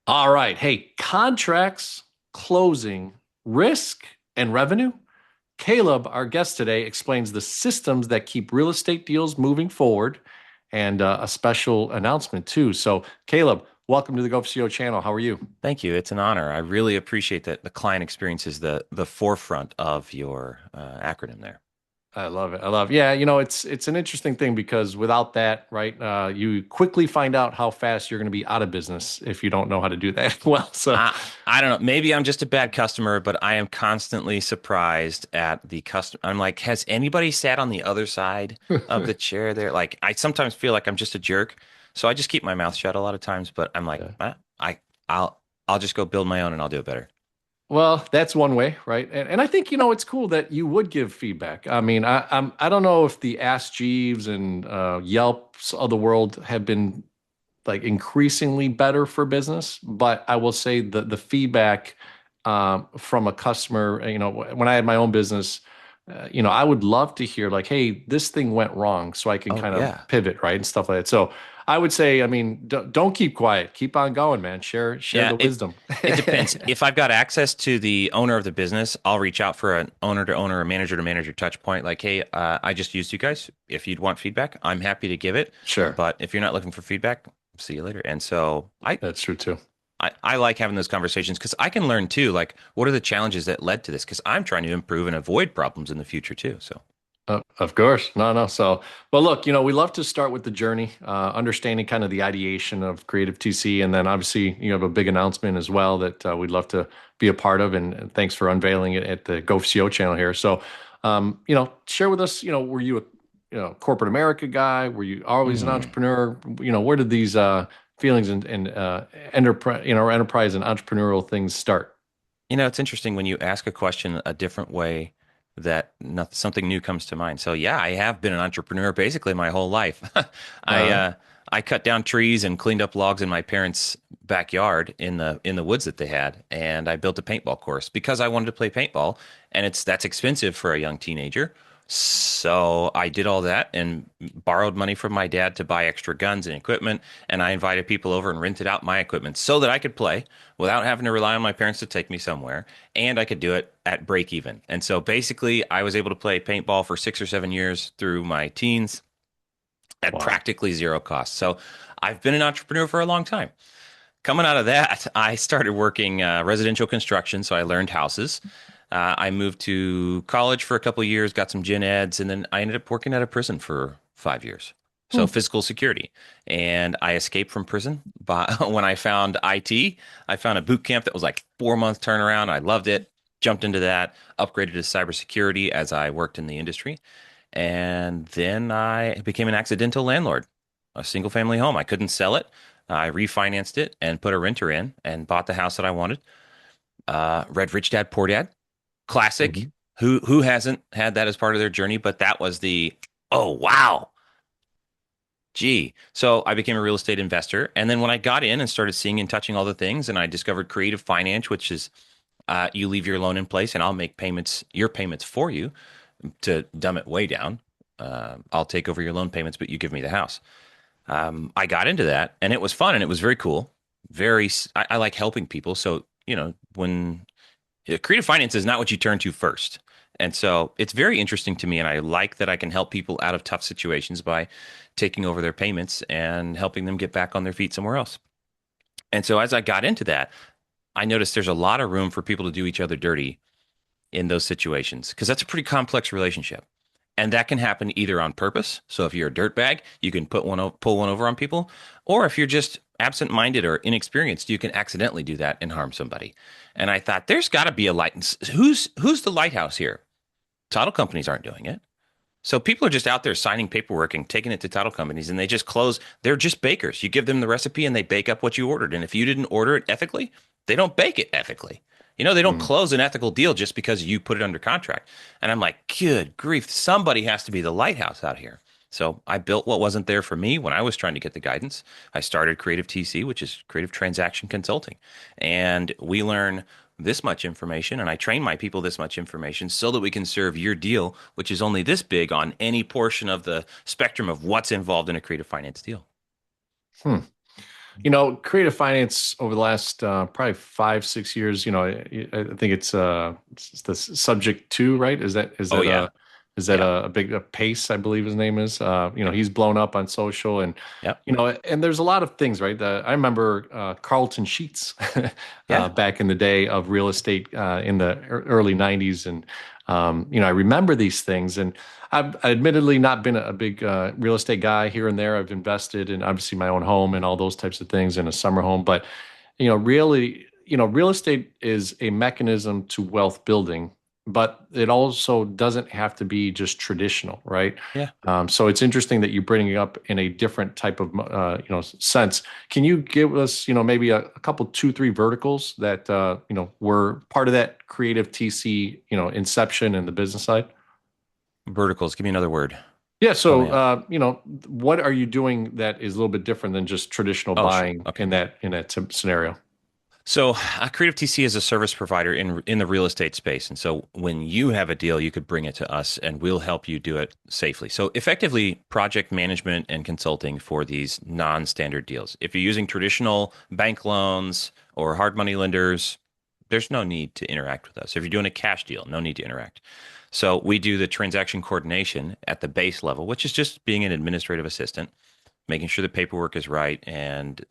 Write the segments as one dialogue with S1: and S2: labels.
S1: All right. Hey, contracts, closing, risk, and revenue. Caleb, our guest today, explains the systems that keep real estate deals moving forward and a special announcement, too. So, Caleb, welcome to the GO4CEO channel. How are you?
S2: Thank you. It's an honor. I really appreciate that the client experience is the forefront of your acronym there.
S1: I love it. I love, yeah, it's an interesting thing because without that, right, you quickly find out how fast you're going to be out of business if you don't know how to do that well. So,
S2: I don't know. Maybe I'm just a bad customer, but I am constantly surprised at the customer. I'm like, has anybody sat on the other side of the chair there? Like, I sometimes feel like I'm just a jerk, so I just keep my mouth shut a lot of times. But I'm like,
S1: yeah.
S2: I'll I'll just go build my own and I'll do it better.
S1: Well, that's one way, right? And I think it's cool that you would give feedback. I mean, I don't know if the Ask Jeeves and Yelps of the world have been like increasingly better for business, but I will say the feedback from a customer, when I had my own business, I would love to hear like, hey, this thing went wrong, so I can
S2: Oh
S1: kind of
S2: yeah.
S1: pivot, right, and stuff like that. So I would say, I mean, don't keep quiet, keep on going, man. Share
S2: Yeah,
S1: the
S2: it
S1: wisdom.
S2: it depends. If I've got access to the owner of the business, I'll reach out for an owner to owner, a manager to manager touch point. Like, hey, I just used you guys. If you'd want feedback, I'm happy to give it.
S1: Sure.
S2: But if you're not looking for feedback, see you later. And so I
S1: That's true too.
S2: I like having those conversations because I can learn too. Like, what are the challenges that led to this? Because I'm trying to improve and avoid problems in the future too. So,
S1: Of course. No, no. So, but look, we love to start with the journey, understanding kind of the ideation of Creative TC. And then obviously you have a big announcement as well that we'd love to be a part of. And thanks for unveiling it at the GoCO channel here. So, share with us, were you a, corporate America guy? Were you always an
S2: hmm.
S1: entrepreneur? Where did these feelings and enterprise, enterprise and entrepreneurial things start?
S2: It's interesting when you ask a question a different way that something new comes to mind. So yeah, I have been an entrepreneur basically my whole life. I
S1: Uh,
S2: uh, I cut down trees and cleaned up logs in my parents' backyard in the woods that they had, and I built a paintball course because I wanted to play paintball, and that's expensive for a young teenager. So I did all that and borrowed money from my dad to buy extra guns and equipment, and I invited people over and rented out my equipment so that I could play without having to rely on my parents to take me somewhere, and I could do it at break even. And so basically, I was able to play paintball for 6 or 7 years through my teens at
S1: wow.
S2: practically zero cost. So I've been an entrepreneur for a long time. Coming out of that, I started working residential construction, so I learned houses. I moved to college for a couple of years, got some gen eds, and then I ended up working at a prison for 5 years. So
S1: Hmm.
S2: physical security. And I escaped from prison. But when I found IT, I found a boot camp that was like 4 month turnaround. I loved it. Jumped into that, upgraded to cybersecurity as I worked in the industry. And then I became an accidental landlord, a single family home. I couldn't sell it. I refinanced it and put a renter in and bought the house that I wanted. Read Rich Dad Poor Dad, classic.
S1: Mhm.
S2: Who hasn't had that as part of their journey? But that was the oh wow, gee. So I became a real estate investor, and then when I got in and started seeing and touching all the things, and I discovered creative finance, which is you leave your loan in place, and I'll make your payments for you to dumb it way down. I'll take over your loan payments, but you give me the house. I got into that, and it was fun, and it was very cool. I like helping people. So when creative finance is not what you turn to first. And so it's very interesting to me. And I like that I can help people out of tough situations by taking over their payments and helping them get back on their feet somewhere else. And so as I got into that, I noticed there's a lot of room for people to do each other dirty in those situations because that's a pretty complex relationship. And that can happen either on purpose. So if you're a dirtbag, you can pull one over on people, or if you're just absent-minded or inexperienced, you can accidentally do that and harm somebody. And I thought there's got to be a light. Who's the lighthouse here? Title companies aren't doing it. So people are just out there signing paperwork and taking it to title companies, and they just close. They're just bakers. You give them the recipe, and they bake up what you ordered. And if you didn't order it ethically, they don't bake it ethically. They don't
S1: Hmm.
S2: close an ethical deal just because you put it under contract. And I'm like, good grief, somebody has to be the lighthouse out here. So I built what wasn't there for me when I was trying to get the guidance. I started Creative TC, which is Creative Transaction Consulting. And we learn this much information, and I train my people this much information so that we can serve your deal, which is only this big on any portion of the spectrum of what's involved in a creative finance deal.
S1: Hmm. Creative finance over the last probably 5, 6 years. I think it's the subject two, right? Is that is
S2: Oh
S1: that
S2: yeah.
S1: a is that
S2: Yeah.
S1: a big Pace, I believe his name is. He's blown up on social, and
S2: Yep.
S1: and there's a lot of things, right? I remember Carlton Sheets
S2: Yeah.
S1: back in the day of real estate in the early '90s, and I remember these things, and I've admittedly not been a big real estate guy. Here and there, I've invested in obviously my own home and all those types of things in a summer home. But, really, real estate is a mechanism to wealth building, but it also doesn't have to be just traditional, right?
S2: Yeah.
S1: So it's interesting that you bring it up in a different type of, sense. Can you give us, maybe a couple, two, three verticals that, were part of that creative TC, inception and the business side?
S2: Verticals. Give me another word.
S1: Yeah.
S2: Help me
S1: So,
S2: out.
S1: what are you doing that is a little bit different than just traditional
S2: Oh, sure.
S1: buying
S2: Okay.
S1: in that scenario?
S2: So, Creative TC is a service provider in the real estate space, and so when you have a deal, you could bring it to us, and we'll help you do it safely. So, effectively, project management and consulting for these non-standard deals. If you're using traditional bank loans or hard money lenders, there's no need to interact with us. If you're doing a cash deal, no need to interact. So, we do the transaction coordination at the base level, which is just being an administrative assistant, making sure the paperwork is right and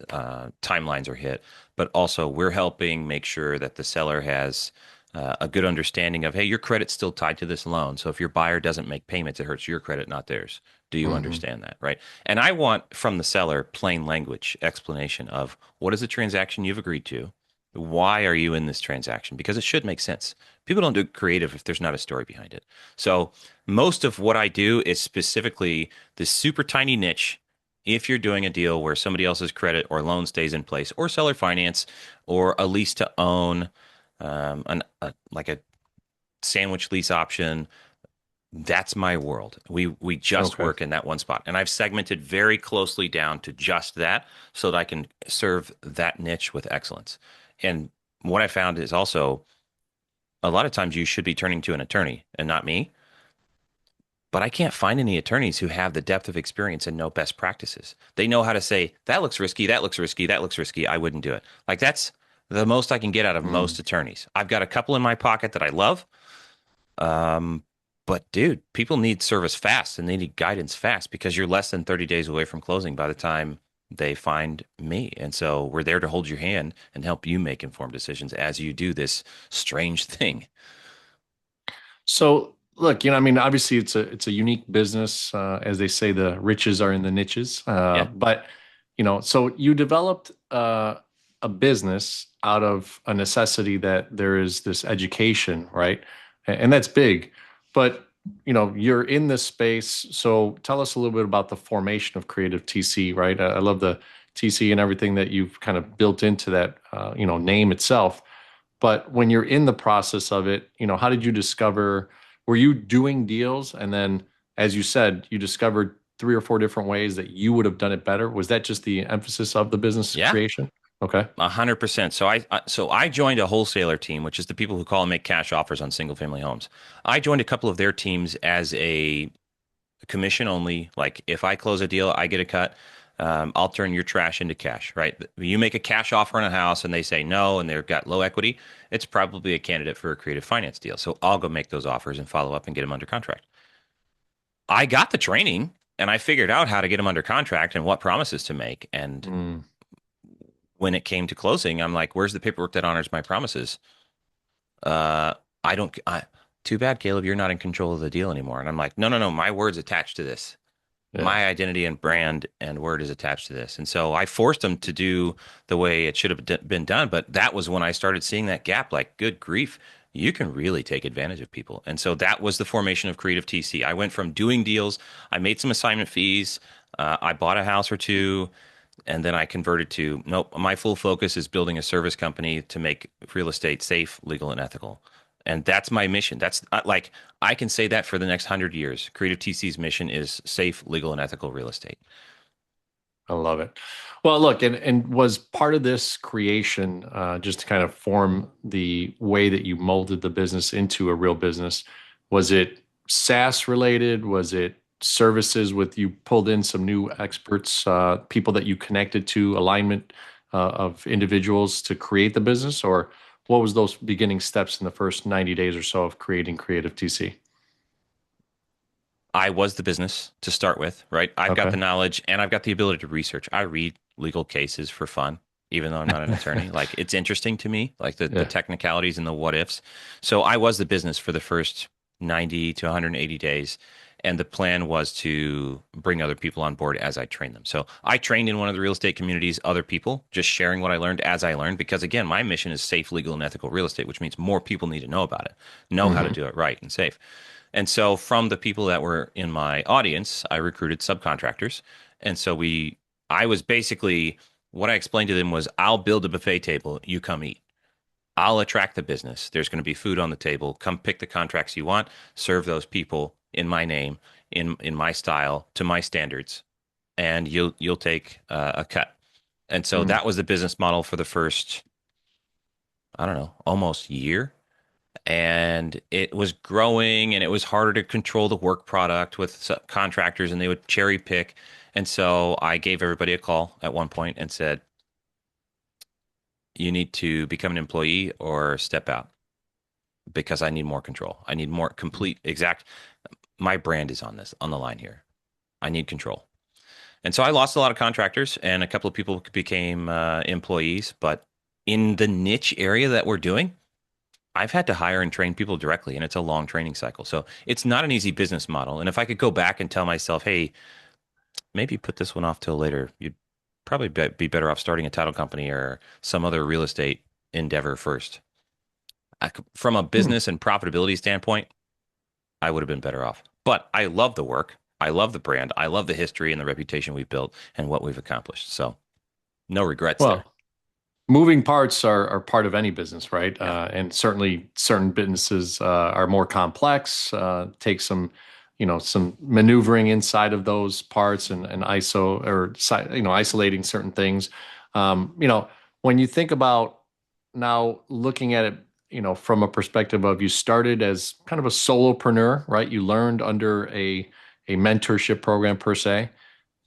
S2: timelines are hit. But also, we're helping make sure that the seller has a good understanding of, hey, your credit's still tied to this loan. So if your buyer doesn't make payments, it hurts your credit, not theirs. Do you
S1: Hmm.
S2: understand that? Right. And I want from the seller plain language explanation of what is the transaction you've agreed to? Why are you in this transaction? Because it should make sense. People don't do creative if there's not a story behind it. So most of what I do is specifically this super tiny niche. If you're doing a deal where somebody else's credit or loan stays in place, or seller finance, or a lease to own, like a sandwich lease option, that's my world. We just
S1: Okay.
S2: work in that one spot, and I've segmented very closely down to just that, so that I can serve that niche with excellence. And what I found is also a lot of times you should be turning to an attorney and not me, but I can't find any attorneys who have the depth of experience and know best practices. They know how to say, that looks risky, that looks risky, that looks risky. I wouldn't do it. Like that's the most I can get out of
S1: Mm.
S2: most attorneys. I've got a couple in my pocket that I love. Um, but dude, people need service fast and they need guidance fast because you're less than 30 days away from closing by the time they find me. And so we're there to hold your hand and help you make informed decisions as you do this strange thing.
S1: So look, I mean, obviously it's a unique business. As they say, the riches are in the niches.
S2: Yeah.
S1: But so you developed a business out of a necessity that there is this education, right? And that's big. But you're in this space. So tell us a little bit about the formation of Creative TC, right? I love the TC and everything that you've kind of built into that name itself. But when you're in the process of it, how did you discover, were you doing deals? And then, as you said, you discovered three or four different ways that you would have done it better. Was that just the emphasis of the business
S2: Yeah.
S1: creation? Okay.
S2: 100%. So I joined a wholesaler team, which is the people who call and make cash offers on single family homes. I joined a couple of their teams as a commission only. Like if I close a deal, I get a cut. I'll turn your trash into cash, right? You make a cash offer on a house and they say no and they've got low equity, it's probably a candidate for a creative finance deal. So I'll go make those offers and follow up and get them under contract. I got the training and I figured out how to get them under contract and what promises to make. And
S1: Mm,
S2: when it came to closing, I'm like, where's the paperwork that honors my promises? Uh, I don't, too bad, Caleb, you're not in control of the deal anymore. And I'm like, no, no, no, my word's attached to this.
S1: yeah.
S2: My identity and brand and word is attached to this. And so I forced them to do the way it should have been done. But that was when I started seeing that gap, like, good grief, you can really take advantage of people. And so that was the formation of Creative TC. I went from doing deals, I made some assignment fees, I bought a house or two, and then I converted to, nope, my full focus is building a service company to make real estate safe, legal, and ethical. And that's my mission. That's like, I can say that for the next 100 years. Creative TC's mission is safe, legal, and ethical real estate.
S1: I love it. Well, look, and was part of this creation just to kind of form the way that you molded the business into a real business? Was it SaaS related? Was it services with you pulled in some new experts, people that you connected to, alignment of individuals to create the business, or what was those beginning steps in the first 90 days or so of creating Creative TC?
S2: I was the business to start with, right? I've got the
S1: Okay.
S2: knowledge and I've got the ability to research. I read legal cases for fun, even though I'm not an attorney. Like it's interesting to me, like the
S1: Yeah.
S2: technicalities and the what ifs. So I was the business for the first 90 to 180 days. And the plan was to bring other people on board as I trained them. So I trained in one of the real estate communities, other people, just sharing what I learned as I learned. Because again, my mission is safe, legal, and ethical real estate, which means more people need to know about it, know how to
S1: Hmm.
S2: do it right and safe. And so from the people that were in my audience, I recruited subcontractors. And so I was basically, what I explained to them was, I'll build a buffet table, you come eat. I'll attract the business. There's going to be food on the table. Come pick the contracts you want, serve those people in my name, in my style, to my standards, and you'll take a cut. And so
S1: Hmm.
S2: that was the business model for the first, I don't know, almost year, and it was growing and it was harder to control the work product with contractors and they would cherry pick. And so I gave everybody a call at one point and said, you need to become an employee or step out because I need more control. I need more complete, exact. My brand is on the line here. I need control. And so I lost a lot of contractors and a couple of people became employees. But in the niche area that we're doing, I've had to hire and train people directly, and it's a long training cycle. So it's not an easy business model. And if I could go back and tell myself, hey, maybe put this one off till later, you'd probably be better off starting a title company or some other real estate endeavor first. From a
S1: Hmm.
S2: business and profitability standpoint, I would have been better off. But I love the work. I love the brand. I love the history and the reputation we've built and what we've accomplished. So no regrets there.
S1: Well, moving parts are part of any business, right?
S2: Yeah.
S1: And certainly certain businesses are more complex, take some, some maneuvering inside of those parts and ISO or, isolating certain things. When you think about now looking at it, from a perspective of you started as kind of a solopreneur, right? You learned under a mentorship program per se.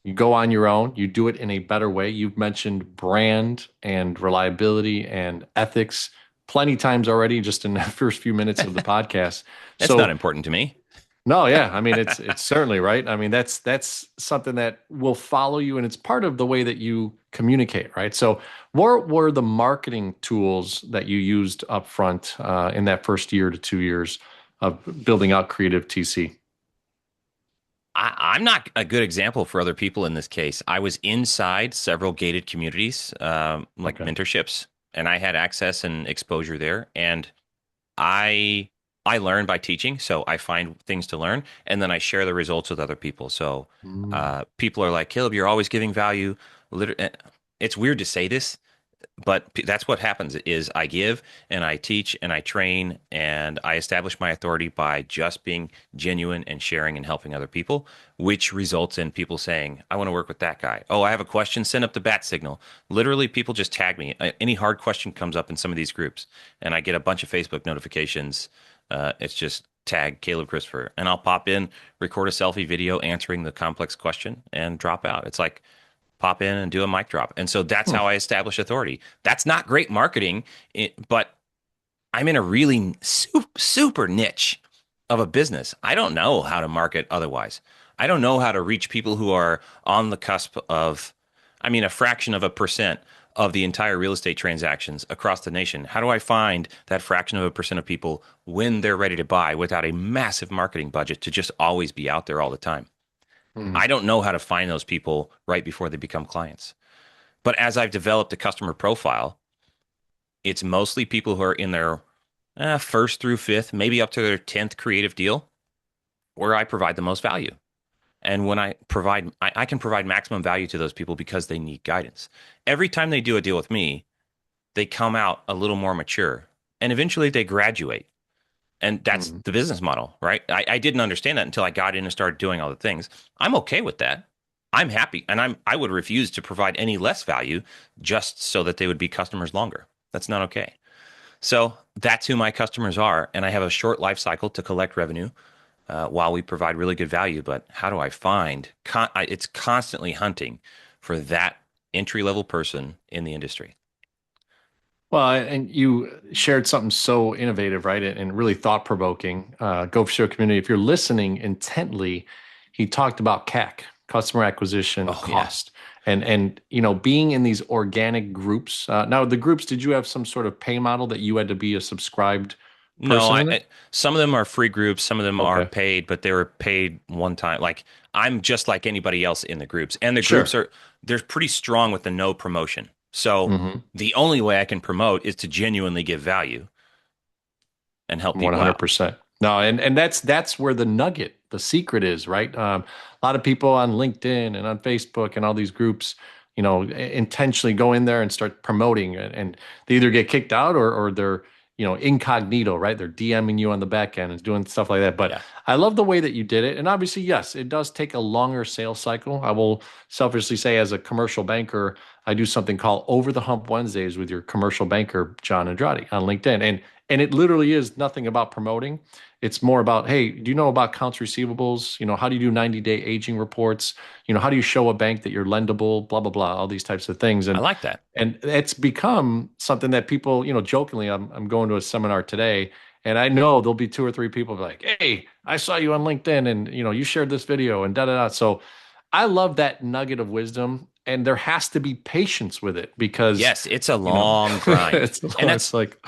S1: You go on your own, you do it in a better way. You've mentioned brand and reliability and ethics plenty times already, just in the first few minutes of the podcast.
S2: That's not
S1: So,
S2: important to me.
S1: no, yeah, I mean it's certainly right. I mean that's something that will follow you, and it's part of the way that you communicate, right? So, what were the marketing tools that you used up front in that first year to 2 years of building out Creative TC?
S2: I'm not a good example for other people in this case. I was inside several gated communities, like
S1: Okay.
S2: mentorships, and I had access and exposure there. And I I learn by teaching, so I find things to learn, and then I share the results with other people. So
S1: Mm.
S2: people are like, Caleb, you're always giving value. It's weird to say this, but that's what happens is I give and I teach and I train and I establish my authority by just being genuine and sharing and helping other people, which results in people saying, I want to work with that guy. Oh, I have a question, send up the bat signal. Literally, people just tag me. Any hard question comes up in some of these groups and I get a bunch of Facebook notifications. It's just tag Caleb Christopher, and I'll pop in, record a selfie video answering the complex question and drop out. It's like pop in and do a mic drop. And so that's
S1: Hmm.
S2: how I establish authority. That's not great marketing, but I'm in a really super niche of a business. I don't know how to market otherwise. I don't know how to reach people who are on the cusp of, I mean, a fraction of a percent of the entire real estate transactions across the nation. How do I find that fraction of a percent of people when they're ready to buy without a massive marketing budget to just always be out there all the time?
S1: Hmm.
S2: I don't know how to find those people right before they become clients. But as I've developed a customer profile, it's mostly people who are in their first through fifth, maybe up to their 10th creative deal, where I provide the most value. And when I can provide maximum value to those people because they need guidance. Every time they do a deal with me, they come out a little more mature and eventually they graduate. And that's
S1: Hmm.
S2: the business model, right? I didn't understand that until I got in and started doing all the things. I'm okay with that. I'm happy, and I would refuse to provide any less value just so that they would be customers longer. That's not okay. So that's who my customers are, and I have a short life cycle to collect revenue. while we provide really good value. But how do I find? It's constantly hunting for that entry level person in the industry.
S1: Well, and you shared something so innovative, right? And really thought provoking. Go4CEO community, if you're listening intently, he talked about CAC, customer acquisition
S2: Oh yeah.
S1: cost, and being in these organic groups. Now, the groups, did you have some sort of pay model that you had to be a subscribed
S2: No,
S1: person in it?
S2: some of them are free groups, some of them are
S1: Okay,
S2: paid, but they were paid one time. Like I'm just like anybody else in the groups, and the groups
S1: sure.
S2: are they're pretty strong with the no promotion. So
S1: Mm-hmm.
S2: the only way I can promote is to genuinely give value and help people out.
S1: 100%. No, and that's where the nugget, the secret is, right? A lot of people on LinkedIn and on Facebook and all these groups, intentionally go in there and start promoting, and they either get kicked out or they're, incognito, right? They're DMing you on the back end and doing stuff like that. But
S2: Yeah.
S1: I love the way that you did it. And obviously, yes, it does take a longer sales cycle. I will selfishly say, as a commercial banker, I do something called Over the Hump Wednesdays with your commercial banker, John Andrade, on LinkedIn. And it literally is nothing about promoting. It's more about, hey, do you know about accounts receivables? How do you do 90-day aging reports? How do you show a bank that you're lendable? Blah, blah, blah, all these types of things.
S2: I
S1: And
S2: like that.
S1: and it's become something that people, jokingly, I'm going to a seminar today, and I know there'll be two or three people like, hey, I saw you on LinkedIn and you shared this video and da da da. So I love that nugget of wisdom. And there has to be patience with it because,
S2: Yes, it's a
S1: you know,
S2: long grind.
S1: it's
S2: And
S1: it's
S2: that's
S1: like,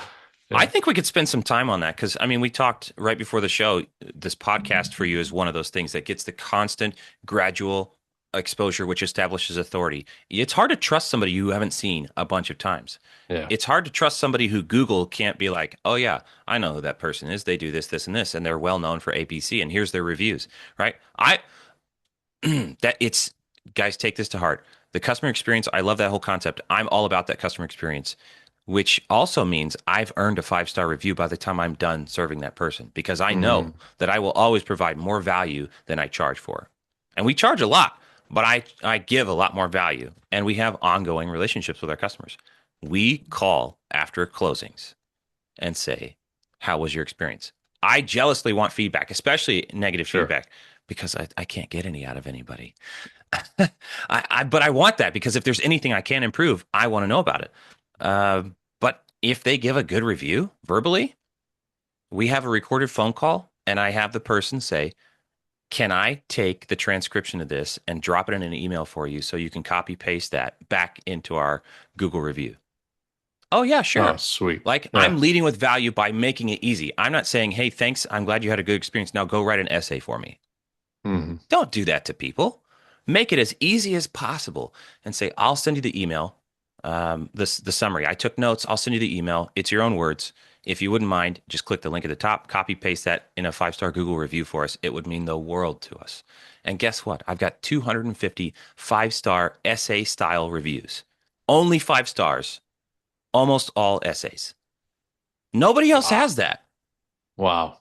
S2: I
S1: yeah,
S2: think we could spend some time on that because I mean, we talked right before the show. This podcast for you is one of those things that gets the constant, gradual exposure, which establishes authority. It's hard to trust somebody you haven't seen a bunch of times.
S1: yeah.
S2: It's hard to trust somebody who Google can't be like, oh, yeah, I know who that person is. They do this, this, and this, and they're well known for ABC, and here's their reviews, right? That it's, guys, take this to heart. The customer experience, I love that whole concept. I'm all about that customer experience, which also means I've earned a 5-star review by the time I'm done serving that person because I know
S1: Mm,
S2: that I will always provide more value than I charge for. And we charge a lot, but I give a lot more value. And we have ongoing relationships with our customers. We call after closings and say, how was your experience? I jealously want feedback, especially negative
S1: sure.
S2: feedback, because I can't get any out of anybody. But I want that because if there's anything I can improve, I want to know about it. Uh, but if they give a good review verbally, we have a recorded phone call, and I have the person say, can I take the transcription of this and drop it in an email for you so you can copy paste that back into our Google review? Oh, yeah,
S1: Oh,
S2: sure.
S1: sweet.
S2: Like
S1: Yeah.
S2: I'm leading with value by making it easy. I'm not saying, hey, thanks. I'm glad you had a good experience. Now go write an essay for me.
S1: Mm,
S2: Don't do that to people. Make it as easy as possible and say, I'll send you the email, the summary. I took notes. I'll send you the email. It's your own words. If you wouldn't mind, just click the link at the top, copy paste that in a 5-star Google review for us. It would mean the world to us. And guess what? I've got 250 5-star essay style reviews. Only 5 stars, almost all essays. Nobody else
S1: wow.
S2: has that.
S1: Wow.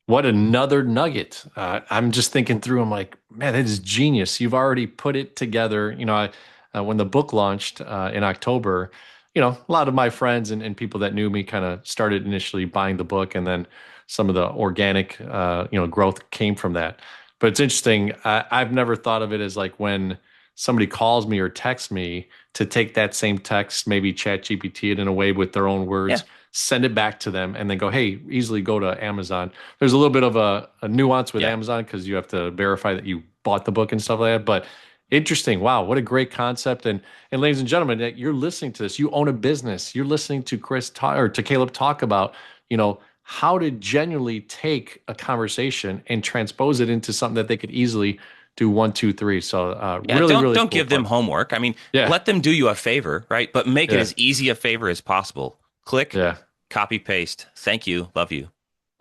S1: What another nugget. I'm just thinking through, I'm like, man, that is genius. You've already put it together. When the book launched in October, a lot of my friends and people that knew me kind of started initially buying the book, and then some of the organic, growth came from that. But it's interesting. I've never thought of it as like when somebody calls me or texts me to take that same text, maybe chat GPT it in a way with their own
S2: Yeah.
S1: words, send it back to them, and then go, hey, easily go to Amazon. There's a little bit of a nuance with
S2: Yeah.
S1: Amazon because you have to verify that you bought the book and stuff like that. But interesting. Wow, what a great concept. And ladies and gentlemen, that you're listening to this, you own a business. You're listening to Chris talk, or to Caleb talk about, how to genuinely take a conversation and transpose it into something that they could easily do one, two, three. So
S2: Yeah,
S1: really, really
S2: don't
S1: cool
S2: give them
S1: part.
S2: homework. I mean,
S1: Yeah,
S2: let them do you a favor, right? But make it
S1: yeah,
S2: as easy a favor as possible. Click,
S1: yeah.
S2: copy, paste. Thank you. Love you.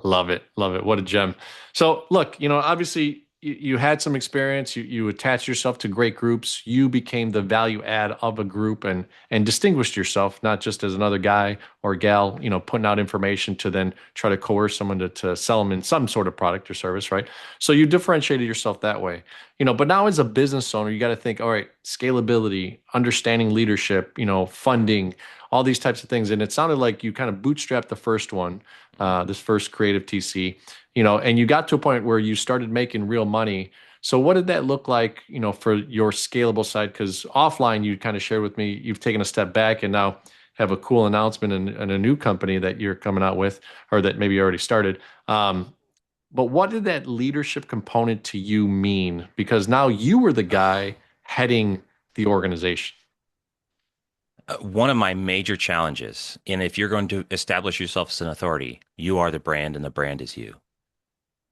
S1: Love it. Love it. What a gem. So, look, obviously you had some experience. You attached yourself to great groups. You became the value add of a group and distinguished yourself, not just as another guy or gal, putting out information to then try to coerce someone to sell them in some sort of product or service, right? So you differentiated yourself that way. But now as a business owner, you got to think, all right, scalability, understanding leadership, funding, all these types of things. And it sounded like you kind of bootstrapped the first one, this first creative TC, and you got to a point where you started making real money. So what did that look like, for your scalable side? Because offline, you kind of shared with me, you've taken a step back and now have a cool announcement and a new company that you're coming out with, or that maybe you already started. But what did that leadership component to you mean? Because now you were the guy heading the organization.
S2: One of my major challenges, and if you're going to establish yourself as an authority, you are the brand and the brand is you.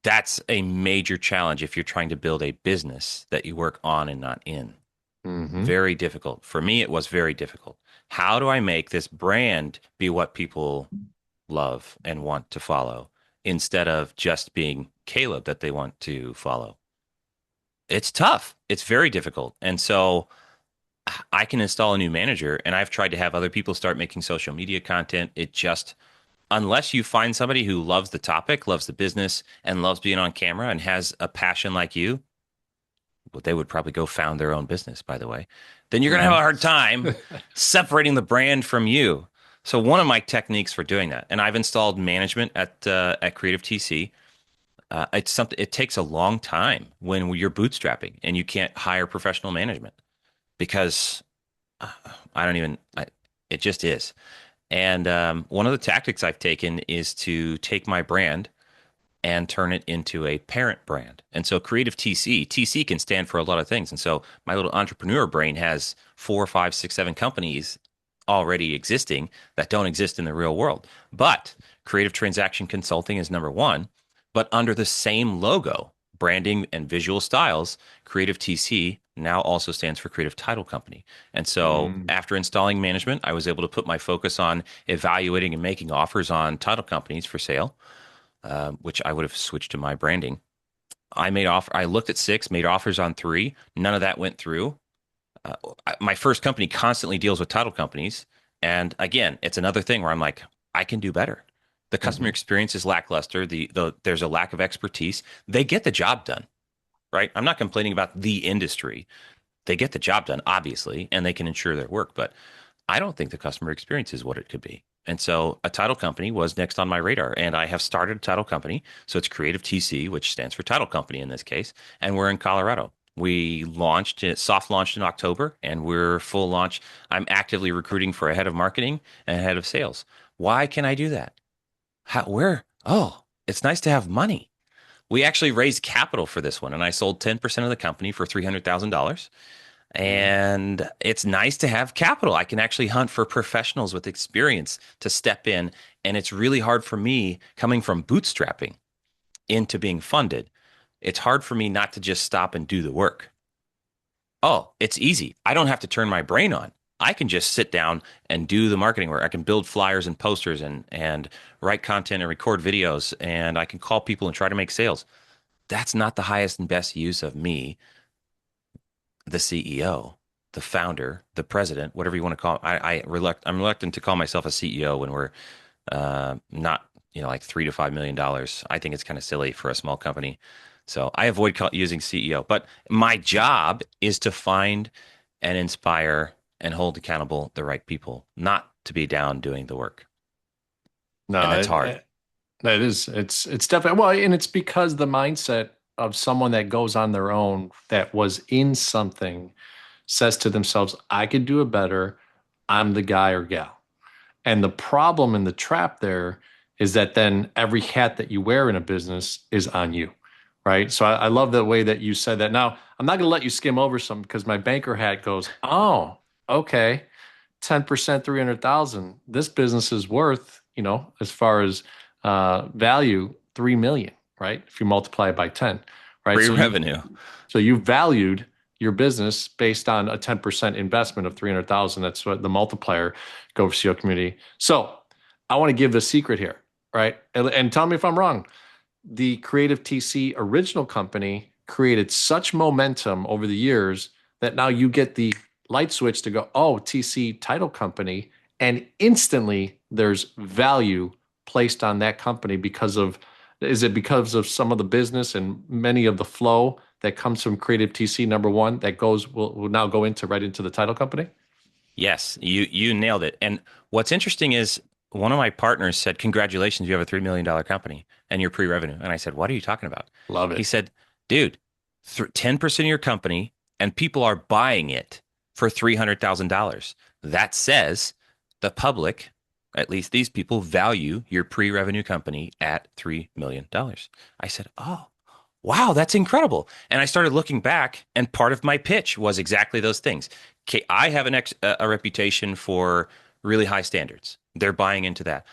S2: That's a major challenge if you're trying to build a business that you work on and not in.
S1: Hmm.
S2: Very difficult. For me, it was very difficult. How do I make this brand be what people love and want to follow instead of just being Caleb that they want to follow? It's tough. It's very difficult. And so I can install a new manager, and I've tried to have other people start making social media content. It just, unless you find somebody who loves the topic, loves the business, and loves being on camera and has a passion like you, well, they would probably go found their own business, by the way, then you're going to have a
S1: Hmm.
S2: hard time separating the brand from you. So one of my techniques for doing that, and I've installed management at Creative TC. It's something. It takes a long time when you're bootstrapping and you can't hire professional management because I don't even. It just is. And one of the tactics I've taken is to take my brand and turn it into a parent brand. And so Creative TC, TC can stand for a lot of things. And so my little entrepreneur brain has 4, 5, 6, 7 companies already existing that don't exist in the real world. But creative transaction consulting is number one. But under the same logo, branding and visual styles, Creative TC now also stands for Creative Title Company. And so
S1: Mm.
S2: after installing management, I was able to put my focus on evaluating and making offers on title companies for sale, which I would have switched to my branding. I looked at six, made offers on three. None of that went through. Uh, my first company constantly deals with title companies. And again, it's another thing where I'm like, I can do better. The customer
S1: Hmm.
S2: experience is lackluster. There's a lack of expertise. They get the job done, right? I'm not complaining about the industry. They get the job done, obviously, and they can ensure their work. But I don't think the customer experience is what it could be. And so a title company was next on my radar. And I have started a title company. So it's Creative TC, which stands for title company in this case. And we're in Colorado. We launched it, soft launched in October, and we're full launch. I'm actively recruiting for a head of marketing and a head of sales. Why can I do that? Where? Oh, it's nice to have money. We actually raised capital for this one, and I sold 10% of the company for $300,000.
S1: Hmm.
S2: And it's nice to have capital. I can actually hunt for professionals with experience to step in. And it's really hard for me coming from bootstrapping into being funded. It's hard for me not to just stop and do the work. Oh, it's easy. I don't have to turn my brain on. I can just sit down and do the marketing work. I can build flyers and posters and write content and record videos, and I can call people and try to make sales. That's not the highest and best use of me, the CEO, the founder, the president, whatever you want to call it. I'm reluctant to call myself a CEO when we're not, like $3 to $5 million. I think it's kind of silly for a small company. So I avoid using CEO. But my job is to find and inspire and hold accountable the right people, not to be down doing the work. And
S1: No,
S2: that's hard.
S1: that is, it's definitely, well, and it's because the mindset of someone that goes on their own that was in something says to themselves, I could do it better. I'm the guy or gal. And the problem and the trap there is that then every hat that you wear in a business is on you, right? So I love the way that you said that. Now, I'm not going to let you skim over some because my banker hat goes, oh, okay, 10%, 300,000. This business is worth, as far as value, 3 million, right? If you multiply it by 10, right?
S2: Pre-revenue.
S1: So you valued your business based on a 10% investment of 300,000. That's what the multiplier GO4CEO community. So I want to give the secret here, right? And tell me if I'm wrong. The Creative TC original company created such momentum over the years that now you get the light switch to go, oh, TC title company, and instantly there's value placed on that company because of, is it because of some of the business and many of the flow that comes from Creative TC number one that goes will now go into right into the title company?
S2: Yes, you nailed it. And what's interesting is one of my partners said, "Congratulations, you have a $3 million company and you're pre-revenue." And I said, "What are you talking about?"
S1: Love
S2: He
S1: it.
S2: said, "Dude, 10% of your company and people are buying it for $300,000. That says the public, at least these people, value your pre-revenue company at $3 million." I said, "Oh, wow, that's incredible." And I started looking back, and part of my pitch was exactly those things. Okay, I have a reputation for really high standards. They're buying into that.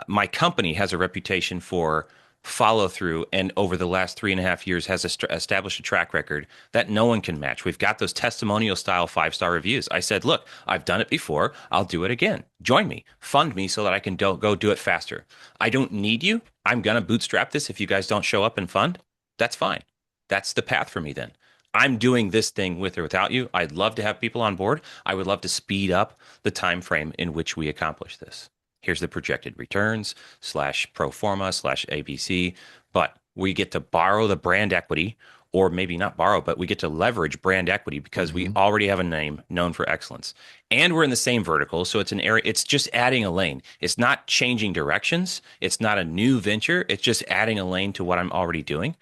S2: My company has a reputation for follow through, and over the last 3.5 years has established a track record that no one can match. We've got those testimonial style 5-star reviews. I said, "Look, I've done it before. I'll do it again. Join me, fund me so that I can go do it faster. I don't need you. I'm gonna bootstrap this if you guys don't show up and fund. That's fine. That's the path for me then. I'm doing this thing with or without you. I'd love to have people on board. I would love to speed up the time frame in which we accomplish this. Here's the projected returns slash pro forma slash ABC. But we get to borrow the brand equity, or maybe not borrow, but we get to leverage brand equity because we
S1: Hmm.
S2: already have a name known for excellence. And we're in the same vertical. So it's an area, it's just adding a lane. It's not changing directions. It's not a new venture. It's just adding a lane to what I'm already doing.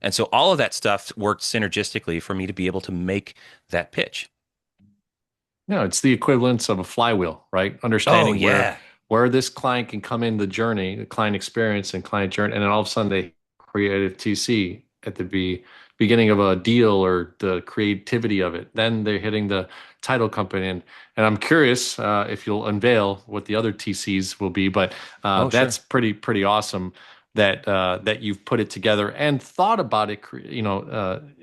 S2: And so all of that stuff worked synergistically for me to be able to make that pitch.
S1: No, it's the equivalence of a flywheel, right?
S2: Oh,
S1: Understanding
S2: yeah.
S1: where this client can come in the journey, the client experience and client journey, and then all of a sudden they creative TC at the beginning of a deal or the creativity of it. Then they're hitting the title company, and I'm curious if you'll unveil what the other TCs will be, but
S2: Oh,
S1: that's
S2: sure.
S1: pretty awesome that you've put it together and thought about it,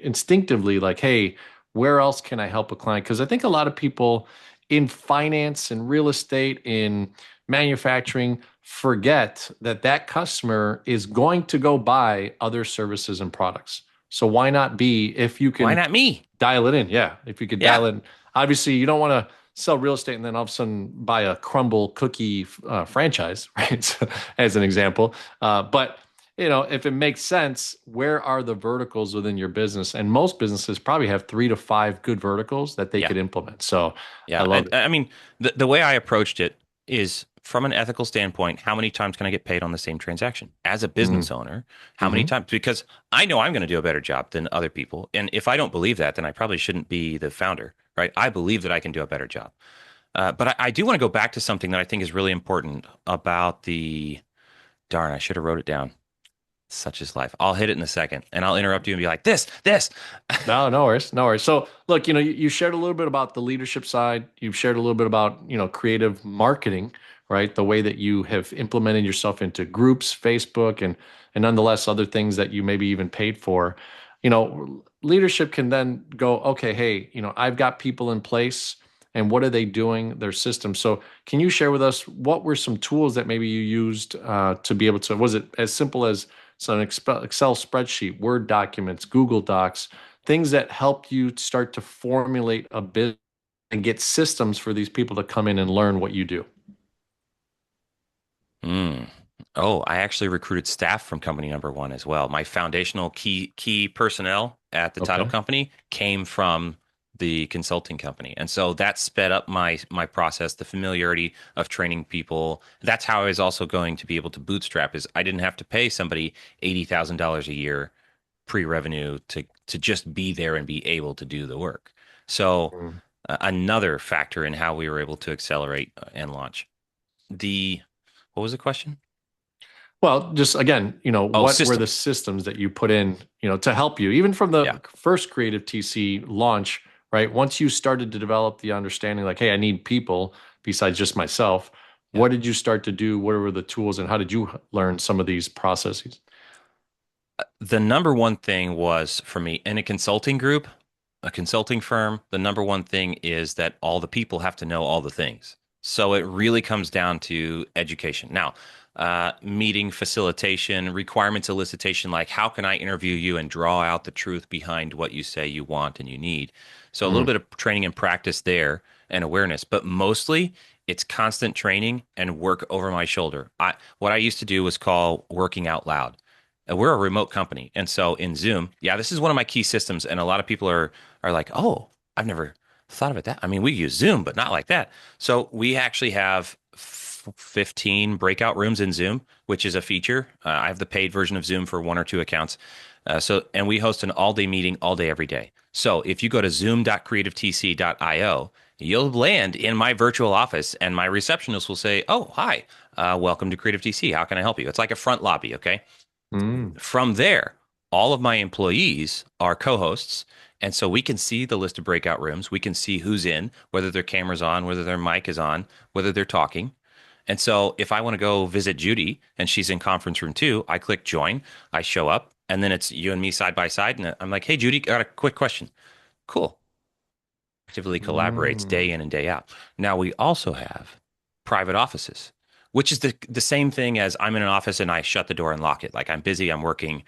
S1: instinctively, like, hey, where else can I help a client? Because I think a lot of people in finance and real estate, in manufacturing, forget that that customer is going to go buy other services and products. So why not be, if you
S2: Why
S1: can
S2: not me?
S1: dial it in? Yeah, if you could
S2: Yeah.
S1: dial it in. Obviously, you don't want to sell real estate and then all of a sudden buy a crumble cookie franchise, right? So, as an example. But if it makes sense, where are the verticals within your business? And most businesses probably have 3 to 5 good verticals that they
S2: Yeah.
S1: could implement. So I
S2: Yeah.
S1: love
S2: And
S1: it.
S2: I mean, the way I approached it is from an ethical standpoint, how many times can I get paid on the same transaction? As a
S1: Mm-hmm.
S2: business owner, how many times? Because I know I'm going to do a better job than other people. And if I don't believe that, then I probably shouldn't be the founder, right? I believe that I can do a better job. But I do want to go back to something that I think is really important about darn, I should have wrote it down. Such is life. I'll hit it in a second and I'll interrupt you and be like, this.
S1: No, no worries, no worries. So, look, you shared a little bit about the leadership side. You've shared a little bit about, creative marketing, right? The way that you have implemented yourself into groups, Facebook, and nonetheless other things that you maybe even paid for. Leadership can then go, okay, hey, I've got people in place, and what are they doing? Their systems. So, can you share with us what were some tools that maybe you used to be able to? Was it as simple as some Excel spreadsheet, Word documents, Google Docs? Things that help you start to formulate a business and get systems for these people to come in and learn what you do.
S2: Mm. Oh, I actually recruited staff from company number one as well. My foundational key personnel at the title
S1: Okay.
S2: company came from the consulting company. And so that sped up my process, the familiarity of training people. That's how I was also going to be able to bootstrap is I didn't have to pay somebody $80,000 a year pre-revenue to just be there and be able to do the work. So
S1: Mm.
S2: another factor in how we were able to accelerate and launch. The What was the question?
S1: Well, just again,
S2: Oh,
S1: what were the
S2: systems.
S1: systems that you put in, to help you, even from the
S2: Yeah.
S1: first creative TC launch, right? Once you started to develop the understanding, like, hey, I need people besides just myself.
S2: Yeah.
S1: What did you start to do? What were the tools, and how did you learn some of these processes?
S2: The number one thing was for me in a consulting group, a consulting firm, the number one thing is that all the people have to know all the things. So it really comes down to education. Now, meeting facilitation, requirements elicitation, like how can I interview you and draw out the truth behind what you say you want and you need. So a little
S1: Mm.
S2: bit of training and practice there and awareness, but mostly it's constant training and work over my shoulder. What I used to do was call working out loud. We're a remote company. And so in Zoom, yeah, this is one of my key systems. And a lot of people are like, oh, I've never thought of it that. I mean, we use Zoom, but not like that. So we actually have 15 breakout rooms in Zoom, which is a feature. I have the paid version of Zoom for one or two accounts. And we host an all day meeting all day, every day. So if you go to zoom.creativetc.io, you'll land in my virtual office and my receptionist will say, oh, hi, welcome to Creative TC. How can I help you? It's like a front lobby. Okay.
S1: Mm.
S2: From there, all of my employees are co-hosts. And so we can see the list of breakout rooms. We can see who's in, whether their camera's on, whether their mic is on, whether they're talking. And so if I want to go visit Judy and she's in conference room 2, I click join, I show up, and then it's you and me side by side. And I'm like, hey, Judy, got a quick question. Cool. Actively collaborates
S1: Mm.
S2: day in and day out. Now we also have private offices, which is the same thing as I'm in an office and I shut the door and lock it. Like I'm busy, I'm working.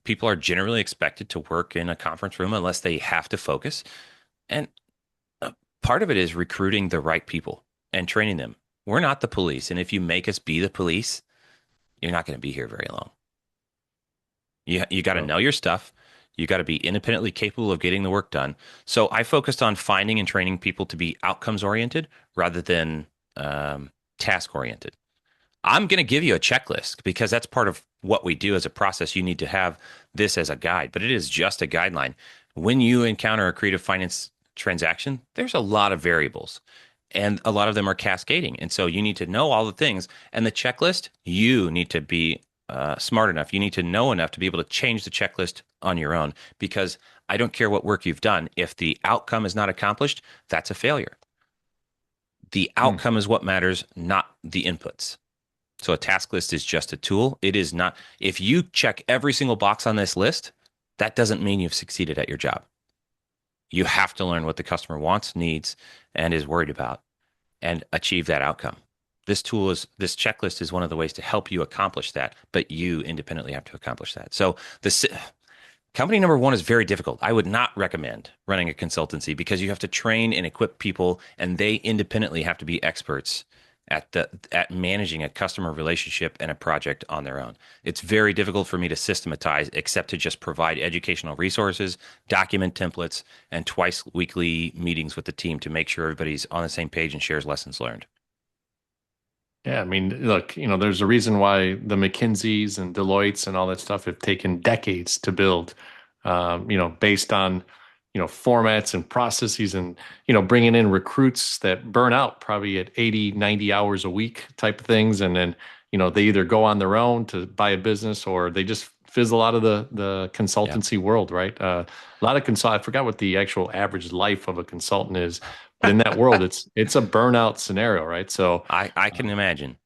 S2: People are generally expected to work in a conference room unless they have to focus. And part of it is recruiting the right people and training them. We're not the police. And if you make us be the police, you're not going to be here very long. You got to
S1: Well,
S2: know your stuff. You got to be independently capable of getting the work done. So I focused on finding and training people to be outcomes oriented rather than task oriented. I'm going to give you a checklist because that's part of what we do as a process. You need to have this as a guide, but it is just a guideline. When you encounter a creative finance transaction, there's a lot of variables and a lot of them are cascading. And so you need to know all the things. And the checklist, you need to be smart enough. You need to know enough to be able to change the checklist on your own because I don't care what work you've done. If the outcome is not accomplished, that's a failure. The
S1: mm.
S2: outcome is what matters, not the inputs. So a task list is just a tool. It is not, if you check every single box on this list, that doesn't mean you've succeeded at your job. You have to learn what the customer wants, needs, and is worried about and achieve that outcome. This checklist is one of the ways to help you accomplish that, but you independently have to accomplish that. So this company number one is very difficult. I would not recommend running a consultancy because you have to train and equip people and they independently have to be experts at managing a customer relationship and a project on their own. It's very difficult for me to systematize except to just provide educational resources, document templates, and twice weekly meetings with the team to make sure everybody's on the same page and shares lessons learned.
S1: Yeah, I mean, look, there's a reason why the McKinseys and Deloittes and all that stuff have taken decades to build, based on, formats and processes and, bringing in recruits that burn out probably at 80, 90 hours a week type of things. And then, they either go on their own to buy a business or they just fizzle out of the
S2: Yeah.
S1: consultancy world, right? A lot of I forgot what the actual average life of a consultant is, but in that world, it's a burnout scenario, right? So,
S2: I can imagine.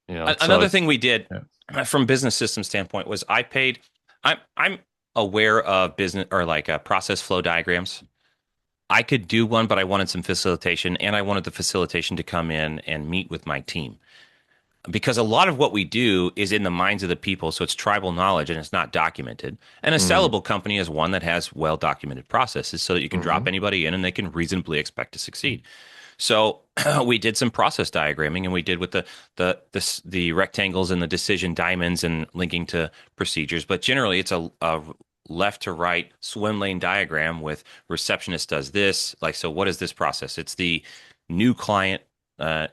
S1: so
S2: Another
S1: it's
S2: thing we did
S1: yeah.
S2: from business system standpoint was I paid. I'm aware of business or like process flow diagrams. I could do one, but I wanted some facilitation, and I wanted the facilitation to come in and meet with my team because a lot of what we do is in the minds of the people, so it's tribal knowledge and it's not documented. And a
S1: Mm,
S2: sellable company is one that has well documented processes so that you can drop
S1: hmm
S2: anybody in and they can reasonably expect to succeed. So we did some process diagramming, and we did with the rectangles and the decision diamonds and linking to procedures. But generally, it's a left to right swim lane diagram with receptionist does this. Like, so what is this process? It's the new client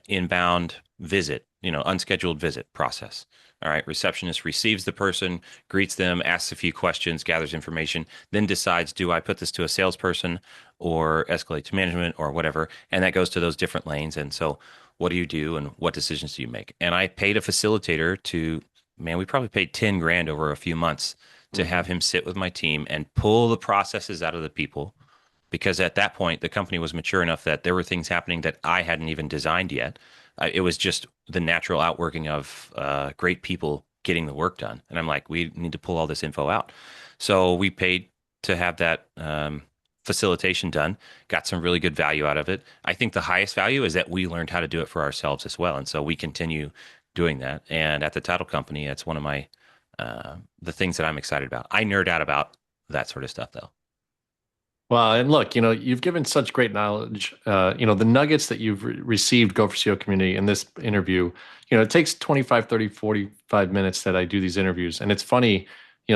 S2: inbound visit, unscheduled visit process. All right, receptionist receives the person, greets them, asks a few questions, gathers information, then decides, do I put this to a salesperson or escalate to management or whatever? And that goes to those different lanes. And so, what do you do and what decisions do you make? And I paid a facilitator to, man, we probably paid 10 grand over a few months to
S1: hmm
S2: have him sit with my team and pull the processes out of the people. Because at that point, the company was mature enough that there were things happening that I hadn't even designed yet. It was just the natural outworking of great people getting the work done. And I'm like, we need to pull all this info out. So we paid to have that facilitation done, got some really good value out of it. I think the highest value is that we learned how to do it for ourselves as well. And so we continue doing that. And at the title company, it's one of my the things that I'm excited about. I nerd out about that sort of stuff though.
S1: Well, and look, you've given such great knowledge. The nuggets that you've received Go for CEO community in this interview, it takes 25, 30, 45 minutes that I do these interviews. And it's funny,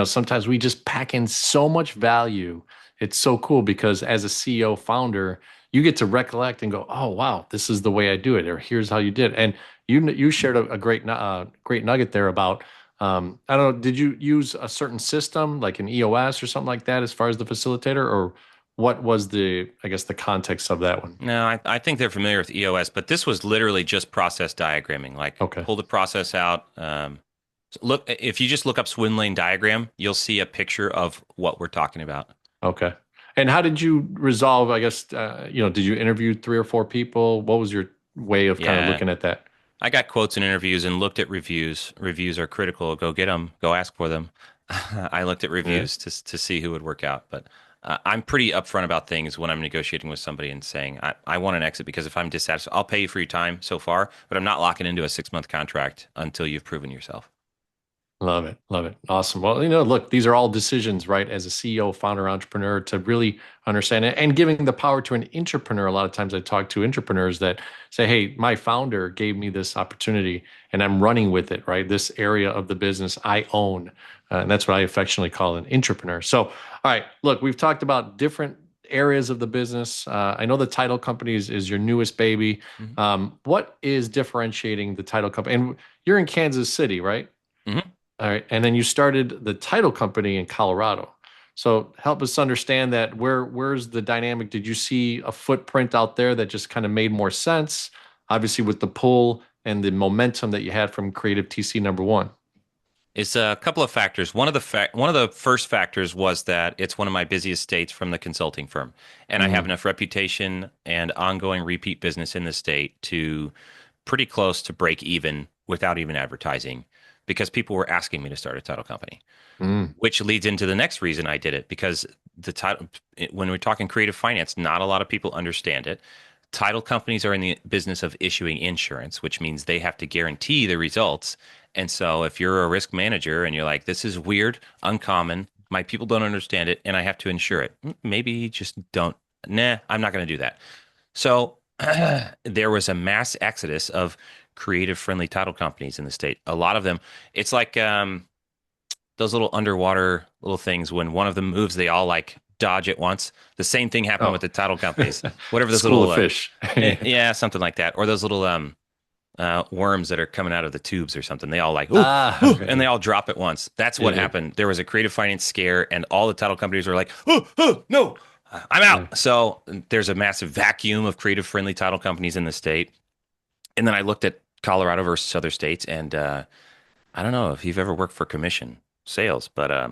S1: sometimes we just pack in so much value. It's so cool because as a CEO founder, you get to recollect and go, oh, wow, this is the way I do it, or here's how you did it. And you shared a great nugget there about, I don't know, did you use a certain system like an EOS or something like that as far as the facilitator, or what was I guess, the context of that one?
S2: No, I think they're familiar with EOS, but this was literally just process diagramming. Like
S1: Okay.
S2: pull the process out. Look, if you just look up swim lane diagram, you'll see a picture of what we're talking about.
S1: Okay. And how did you resolve, I guess, did you interview three or four people? What was your way of kind of
S2: Yeah,
S1: looking at that?
S2: I got quotes in interviews and looked at reviews. Reviews are critical. Go get them. Go ask for them. I looked at
S1: Yeah.
S2: reviews to see who would work out, but I'm pretty upfront about things when I'm negotiating with somebody and saying I want an exit because if I'm dissatisfied, I'll pay you for your time so far, but I'm not locking into a 6 month contract until you've proven yourself.
S1: Love it. Love it. Awesome. Well, look, these are all decisions, right? As a CEO, founder, entrepreneur, to really understand it and giving the power to an entrepreneur. A lot of times I talk to entrepreneurs that say, hey, my founder gave me this opportunity and I'm running with it, right? This area of the business I own. And that's what I affectionately call an entrepreneur. So, all right, look, we've talked about different areas of the business. I know the title company is your newest baby.
S2: Hmm.
S1: What is differentiating the title company? And you're in Kansas City, right?
S2: Hmm.
S1: All right. And then you started the title company in Colorado. So help us understand that where's the dynamic? Did you see a footprint out there that just kind of made more sense? Obviously, with the pull and the momentum that you had from Creative TC number one.
S2: It's a couple of factors. One of the first factors was that it's one of my busiest states from the consulting firm, and I have
S1: Mm,
S2: enough reputation and ongoing repeat business in the state to pretty close to break even without even advertising because people were asking me to start a title company,
S1: mm,
S2: which leads into the next reason I did it because the title when we're talking creative finance, not a lot of people understand it. Title companies are in the business of issuing insurance, which means they have to guarantee the results. And so if you're a risk manager and you're like, this is weird, uncommon, my people don't understand it, and I have to insure it, maybe just don't. Nah, I'm not going to do that. So there was a mass exodus of creative friendly title companies in the state. A lot of them, it's like those little underwater little things. When one of them moves, they all like dodge at once. The same thing happened with
S1: oh,
S2: the title companies. Whatever those
S1: school
S2: little,
S1: of fish.
S2: yeah, something like that, or those little worms that are coming out of the tubes or something. They all like, ooh,
S1: Ah,
S2: ooh, and they
S1: okay.
S2: all drop at once. That's what
S1: Yeah,
S2: happened. There was a creative finance scare, and all the title companies were like, oh, oh no, I'm
S1: yeah.
S2: out. So there's a massive vacuum of creative friendly title companies in the state. And then I looked at Colorado versus other states, and I don't know if you've ever worked for commission sales, but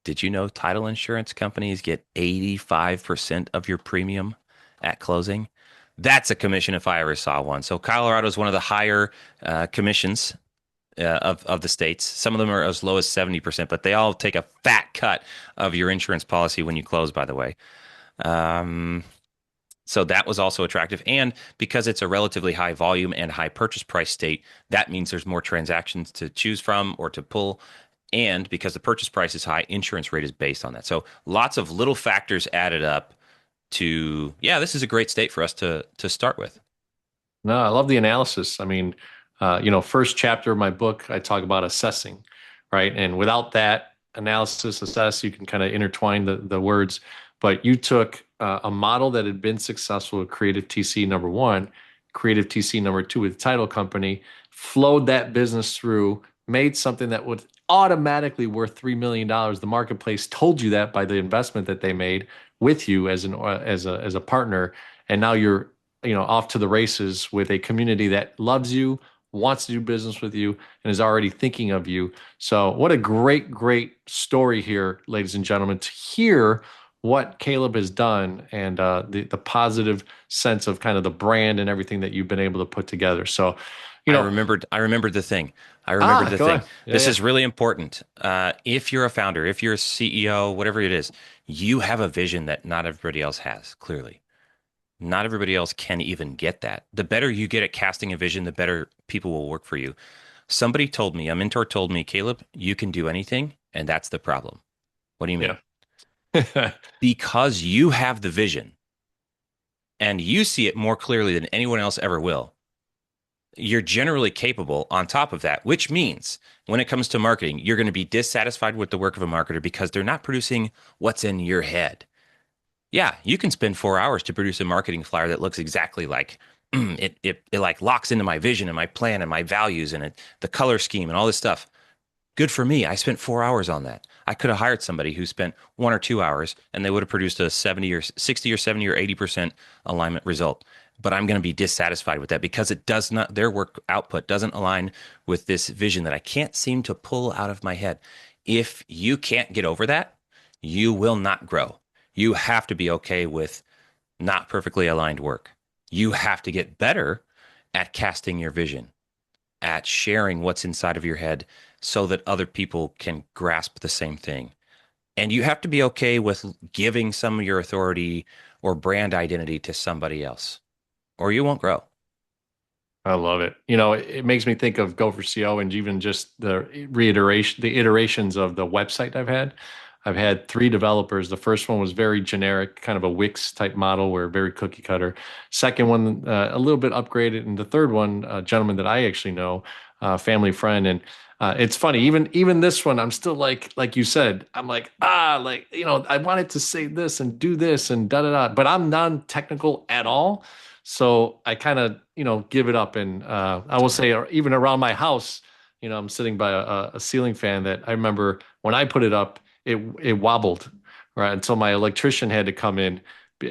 S2: did you know title insurance companies get 85% of your premium at closing? That's a commission if I ever saw one. So Colorado is one of the higher commissions of the states. Some of them are as low as 70%, but they all take a fat cut of your insurance policy when you close, by the way. Um, so that was also attractive. And because it's a relatively high volume and high purchase price state, that means there's more transactions to choose from or to pull. And because the purchase price is high, insurance rate is based on that. So lots of little factors added up to, yeah, this is a great state for us to start with.
S1: No, I love the analysis. I mean, first chapter of my book, I talk about assessing, right? And without that analysis, assess, you can kind of intertwine the words. But you took a model that had been successful with Creative TC number one, Creative TC number two with title company, flowed that business through, made something that would automatically worth $3 million. The marketplace told you that by the investment that they made with you as a partner, and now you're off to the races with a community that loves you, wants to do business with you, and is already thinking of you. So, what a great, great story here, ladies and gentlemen, to hear what Caleb has done and the positive sense of kind of the brand and everything that you've been able to put together. So, you know,
S2: I remembered the thing. I remembered the
S1: go
S2: thing.
S1: on. Yeah,
S2: This
S1: yeah.
S2: is really important. If you're a founder, if you're a CEO, whatever it is, you have a vision that not everybody else has, clearly. Not everybody else can even get that. The better you get at casting a vision, the better people will work for you. Somebody told me, a mentor told me, Caleb, you can do anything, and that's the problem. What do you
S1: Yeah.
S2: mean? because you have the vision and you see it more clearly than anyone else ever will. You're generally capable on top of that, which means when it comes to marketing, you're going to be dissatisfied with the work of a marketer because they're not producing what's in your head. Yeah, you can spend 4 hours to produce a marketing flyer that looks exactly like it like locks into my vision and my plan and my values and the color scheme and all this stuff. Good for me. I spent 4 hours on that. I could have hired somebody who spent 1 or 2 hours and they would have produced a 70 or 60 or 70 or 80% alignment result. But I'm going to be dissatisfied with that because it does not, their work output doesn't align with this vision that I can't seem to pull out of my head. If you can't get over that, you will not grow. You have to be okay with not perfectly aligned work. You have to get better at casting your vision, at sharing what's inside of your head so that other people can grasp the same thing. And you have to be okay with giving some of your authority or brand identity to somebody else, or you won't grow.
S1: I love it. It makes me think of Go4CEO and even just the iterations of the website I've had. I've had three developers. The first one was very generic, kind of a Wix type model, where very cookie cutter. Second one, a little bit upgraded, and the third one, a gentleman that I actually know, family friend, and it's funny. Even this one, I'm still like you said, I'm like I wanted to say this and do this and da da da, but I'm non-technical at all. So I kind of, give it up. And I will say, even around my house, I'm sitting by a ceiling fan that I remember when I put it up, it wobbled, right? Until my electrician had to come in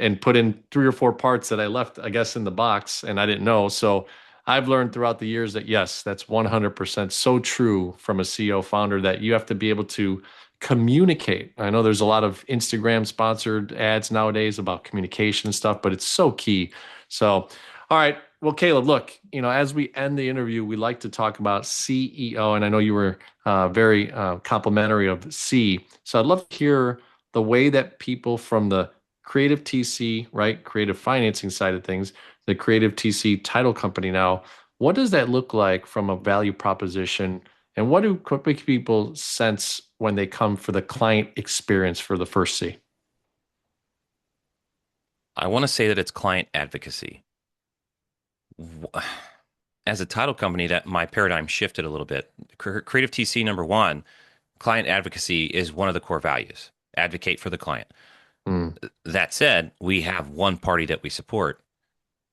S1: and put in three or four parts that I left, I guess, in the box, and I didn't know. So I've learned throughout the years that yes, that's 100% so true from a CEO founder that you have to be able to communicate. I know there's a lot of Instagram sponsored ads nowadays about communication and stuff, but it's so key. So, all right. Well, Caleb, look, as we end the interview, we like to talk about CEO, and I know you were very complimentary of C. So I'd love to hear the way that people from the creative TC, right, creative financing side of things, the creative TC title company now, what does that look like from a value proposition? And what do quick people sense when they come for the client experience for the first C?
S2: I want to say that it's client advocacy. As a title company, that my paradigm shifted a little bit. Creative TC number one, client advocacy is one of the core values. Advocate for the client.
S1: Mm,
S2: That said, we have one party that we support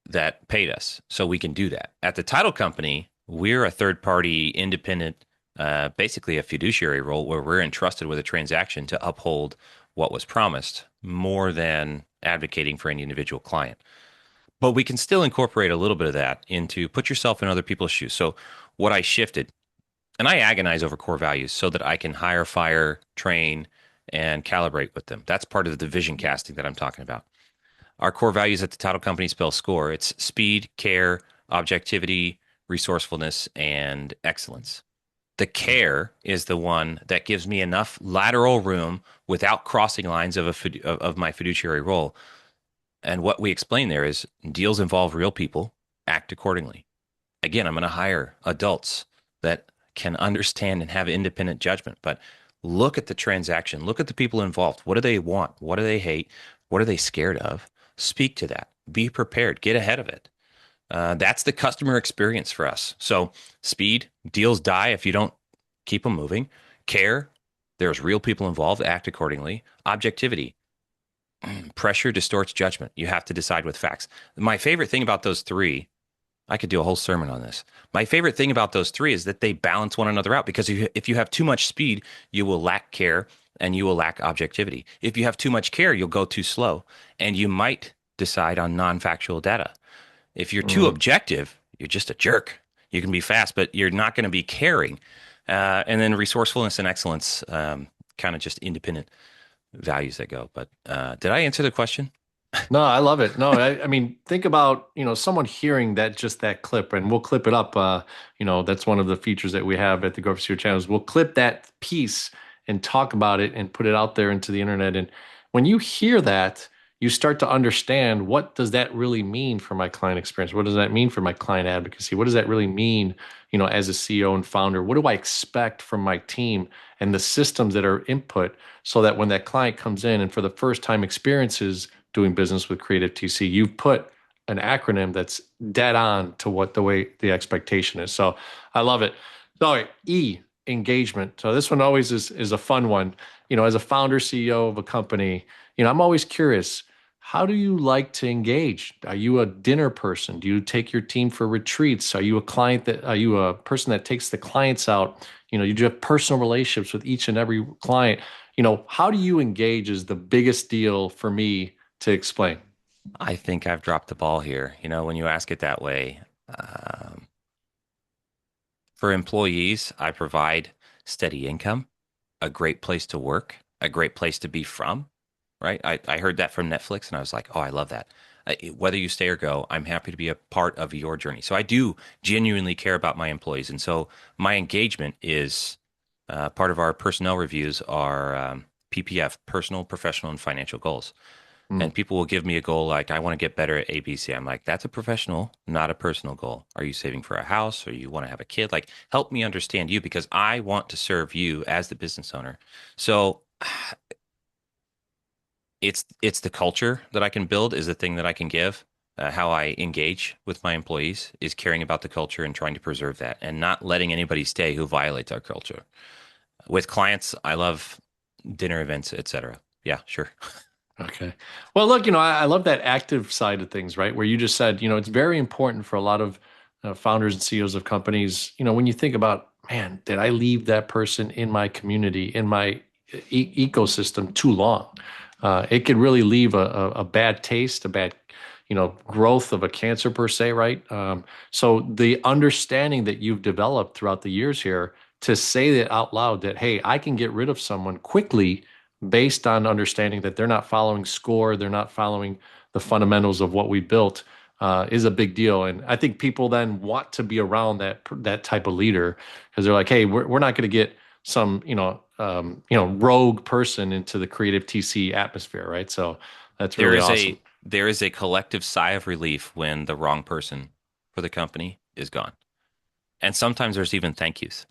S2: that paid us, so we can do that. At the title company, we're a third party independent, basically a fiduciary role where we're entrusted with a transaction to uphold what was promised more than advocating for any individual client. But we can still incorporate a little bit of that into put yourself in other people's shoes. So what I shifted, and I agonize over core values so that I can hire, fire, train, and calibrate with them. That's part of the vision casting that I'm talking about. Our core values at the title company spell SCORE. It's speed, care, objectivity, resourcefulness, and excellence. The care is the one that gives me enough lateral room without crossing lines of my fiduciary role. And what we explain there is deals involve real people, act accordingly. Again, I'm going to hire adults that can understand and have independent judgment, but look at the transaction, look at the people involved. What do they want? What do they hate? What are they scared of? Speak to that. Be prepared. Get ahead of it. That's the customer experience for us. So, speed, deals die if you don't keep them moving. Care, there's real people involved, act accordingly. Objectivity, pressure distorts judgment. You have to decide with facts. My favorite thing about those three, I could do a whole sermon on this. My favorite thing about those three is that they balance one another out because if you have too much speed, you will lack care and you will lack objectivity. If you have too much care, you'll go too slow and you might decide on non-factual data. If you're too
S1: mm.
S2: objective, you're just a jerk. You can be fast, but you're not going to be caring. And then resourcefulness and excellence, kind of just independent values that go. But did I answer the question?
S1: No, I love it. No, I mean, think about, someone hearing just that clip, and we'll clip it up. That's one of the features that we have at the Go for CEO channels. We'll clip that piece and talk about it and put it out there into the internet. And when you hear that, you start to understand, what does that really mean for my client experience? What does that mean for my client advocacy? What does that really mean, as a CEO and founder? What do I expect from my team and the systems that are input, so that when that client comes in and for the first time experiences doing business with Creative TC, you've put an acronym that's dead on to what the way the expectation is. So I love it. So E, engagement. So this one always is a fun one. As a founder, CEO of a company, I'm always curious. How do you like to engage? Are you a dinner person? Do you take your team for retreats? Are you a person that takes the clients out? You do have personal relationships with each and every client. How do you engage is the biggest deal for me to explain.
S2: I think I've dropped the ball here. When you ask it that way, um, for employees, I provide steady income, a great place to work, a great place to be from, right? I heard that from Netflix and I was like, oh, I love that. Whether you stay or go, I'm happy to be a part of your journey. So I do genuinely care about my employees. And so my engagement is part of our personnel reviews are PPF, personal, professional, and financial goals.
S1: Mm.
S2: And people will give me a goal like, I want to get better at ABC. I'm like, that's a professional, not a personal goal. Are you saving for a house or you want to have a kid? Like, help me understand you because I want to serve you as the business owner. So it's the culture that I can build is the thing that I can give. How I engage with my employees is caring about the culture and trying to preserve that and not letting anybody stay who violates our culture. With clients, I love dinner events, etc. Yeah, sure.
S1: Okay. Well, look, I love that active side of things, right? Where you just said, it's very important for a lot of founders and CEOs of companies. When you think about, man, did I leave that person in my community, in my ecosystem too long? It could really leave a bad taste, a bad, growth of a cancer per se, right? So the understanding that you've developed throughout the years here to say that out loud that, hey, I can get rid of someone quickly based on understanding that they're not following score, they're not following the fundamentals of what we built, is a big deal. And I think people then want to be around that type of leader because they're like, hey, we're not going to get some rogue person into the creative TC atmosphere, right? So that's
S2: There
S1: really
S2: is
S1: awesome.
S2: a collective sigh of relief when the wrong person for the company is gone. And sometimes there's even thank yous.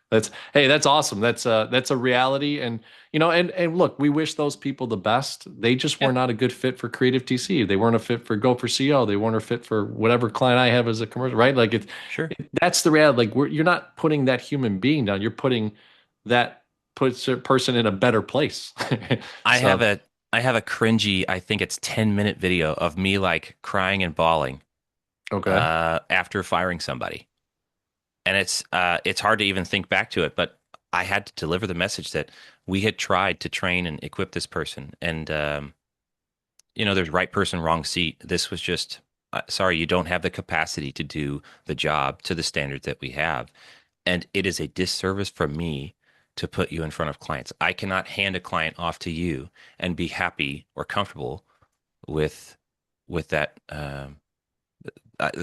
S1: That's awesome. That's a reality. And and look, we wish those people the best. They just
S2: Yeah,
S1: were not a good fit for creative TC. They weren't a fit for Go4CEO. They weren't a fit for whatever client I have as a commercial, right? Like
S2: sure.
S1: that's the reality. Like you're not putting that human being down. You're putting that puts a person in a better place.
S2: I have
S1: So
S2: a I have a cringy, I think it's 10-minute video of me like crying and bawling
S1: okay.
S2: after firing somebody. And it's hard to even think back to it, but I had to deliver the message that we had tried to train and equip this person. And there's right person, wrong seat. This was just sorry, you don't have the capacity to do the job to the standards that we have. And it is a disservice for me to put you in front of clients. I cannot hand a client off to you and be happy or comfortable with that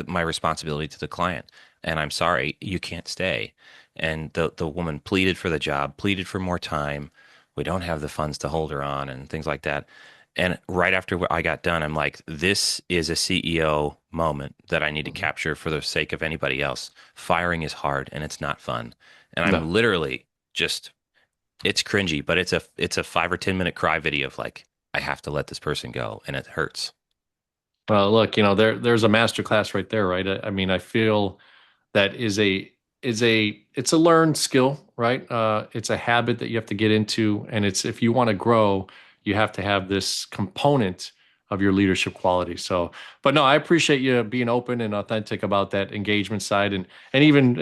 S2: my responsibility to the client. And I'm sorry, you can't stay. And the woman pleaded for the job, pleaded for more time. We don't have the funds to hold her on and things like that. And right after I got done, I'm like, this is a CEO moment that I need to
S1: Mhm.
S2: capture for the sake of anybody else. Firing is hard and it's not fun. And
S1: No.
S2: I'm literally just, it's cringy, but it's a 5 or 10 minute cry video of like, I have to let this person go and it hurts.
S1: Well, look, there's a master class right there, right? I mean, I feel that it's a learned skill, right? It's a habit that you have to get into, and it's if you want to grow, you have to have this component of your leadership quality. So, but no, I appreciate you being open and authentic about that engagement side, and even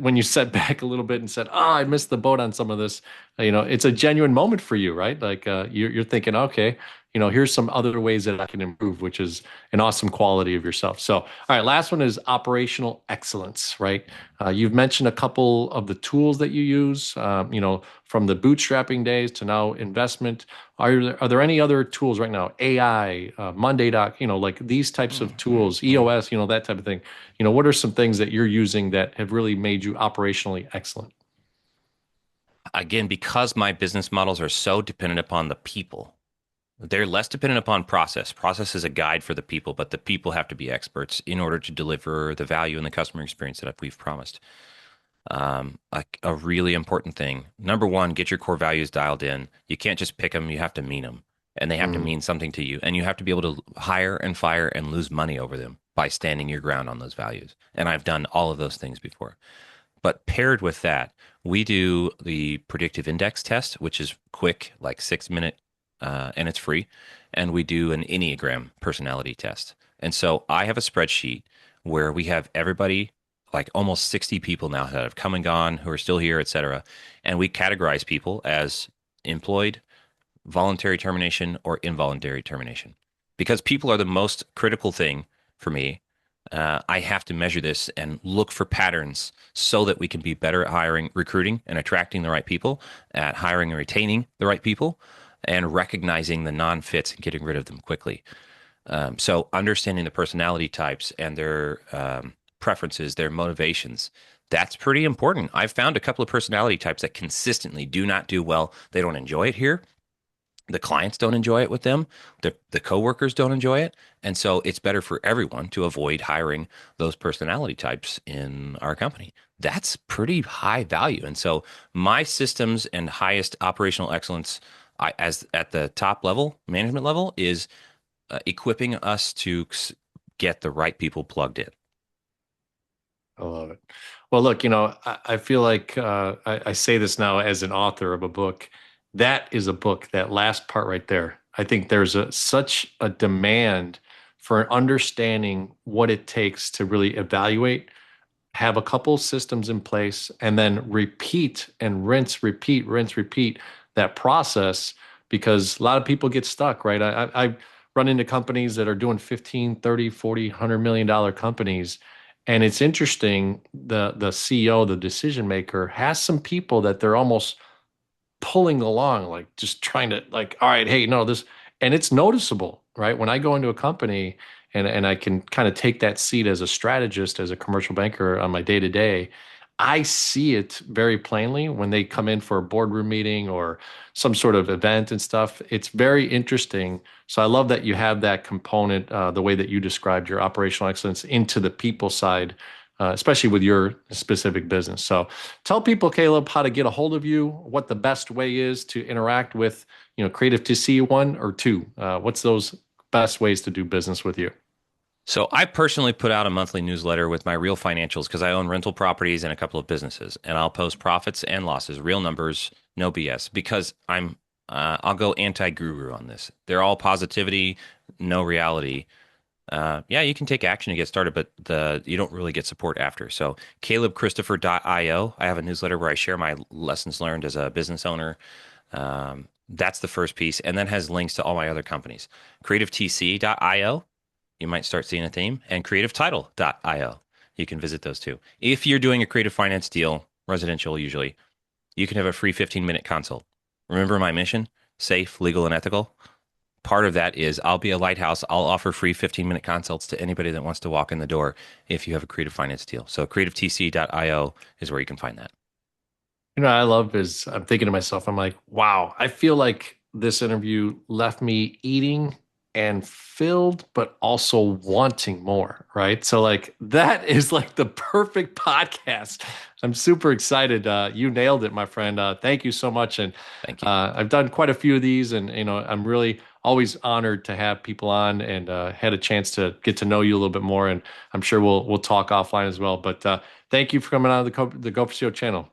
S1: when you set back a little bit and said, "Oh, I missed the boat on some of this," it's a genuine moment for you, right? Like you're thinking, okay. Here's some other ways that I can improve, which is an awesome quality of yourself. So, all right, last one is operational excellence, right? You've mentioned a couple of the tools that you use, from the bootstrapping days to now investment. Are there any other tools right now? AI, Monday Doc, like these types of tools, EOS, that type of thing. What are some things that you're using that have really made you operationally excellent?
S2: Again, because my business models are so dependent upon the people, They're less dependent upon process. Process is a guide for the people, but the people have to be experts in order to deliver the value and the customer experience that we've promised. A really important thing. Number one, get your core values dialed in. You can't just pick them, you have to mean them. And they have to
S1: Mm,
S2: mean something to you. And you have to be able to hire and fire and lose money over them by standing your ground on those values. And I've done all of those things before. But paired with that, we do the predictive index test, which is quick, like 6 minute, and it's free. And we do an Enneagram personality test. And so I have a spreadsheet where we have everybody, like almost 60 people now that have come and gone, who are still here, et cetera. And we categorize people as employed, voluntary termination, or involuntary termination. Because people are the most critical thing for me. I have to measure this and look for patterns so that we can be better at hiring, recruiting, and attracting the right people, at hiring and retaining the right people, and recognizing the non-fits and getting rid of them quickly. So understanding the personality types and their preferences, their motivations, that's pretty important. I've found a couple of personality types that consistently do not do well. They don't enjoy it here. The clients don't enjoy it with them. The coworkers don't enjoy it. And so it's better for everyone to avoid hiring those personality types in our company. That's pretty high value. And so my systems and highest operational excellence, as at the top level, management level, is equipping us to get the right people plugged in.
S1: I love it. Well, look, I feel like I say this now as an author of a book. That is a book, that last part right there. I think there's such a demand for understanding what it takes to really evaluate, have a couple systems in place, and then repeat and rinse, repeat that process, because a lot of people get stuck, right? I run into companies that are doing 15, 30, 40, $100 million companies. And it's interesting, the CEO, the decision maker, has some people that they're almost pulling along, like just trying to, like, all right, hey, no, this, and it's noticeable, right? When I go into a company and I can kind of take that seat as a strategist, as a commercial banker on my day to day, I see it very plainly when they come in for a boardroom meeting or some sort of event and stuff. It's very interesting. So I love that you have that component, the way that you described your operational excellence into the people side, especially with your specific business. So tell people, Caleb, how to get a hold of you, what the best way is to interact with, Creative to See one or two. What's those best ways to do business with you?
S2: So I personally put out a monthly newsletter with my real financials because I own rental properties and a couple of businesses, and I'll post profits and losses, real numbers, no BS. Because I'll go anti-guru on this. They're all positivity, no reality. Yeah, you can take action to get started, but you don't really get support after. So calebchristopher.io, I have a newsletter where I share my lessons learned as a business owner. That's the first piece, and then has links to all my other companies. creativetc.io, you might start seeing a theme, and creativetitle.io. You can visit those too. If you're doing a creative finance deal, residential usually, you can have a free 15-minute consult. Remember my mission: safe, legal, and ethical. Part of that is I'll be a lighthouse. I'll offer free 15-minute consults to anybody that wants to walk in the door if you have a creative finance deal. So creativetc.io is where you can find that.
S1: I love is I'm thinking to myself, I'm like, wow, I feel like this interview left me eating and filled, but also wanting more, right? So, like, that is like the perfect podcast. I'm super excited. You nailed it, my friend. Thank you so much. And
S2: Thank you.
S1: I've done quite a few of these, and I'm really always honored to have people on, and had a chance to get to know you a little bit more. And I'm sure we'll talk offline as well. But thank you for coming on the Go4CEO channel.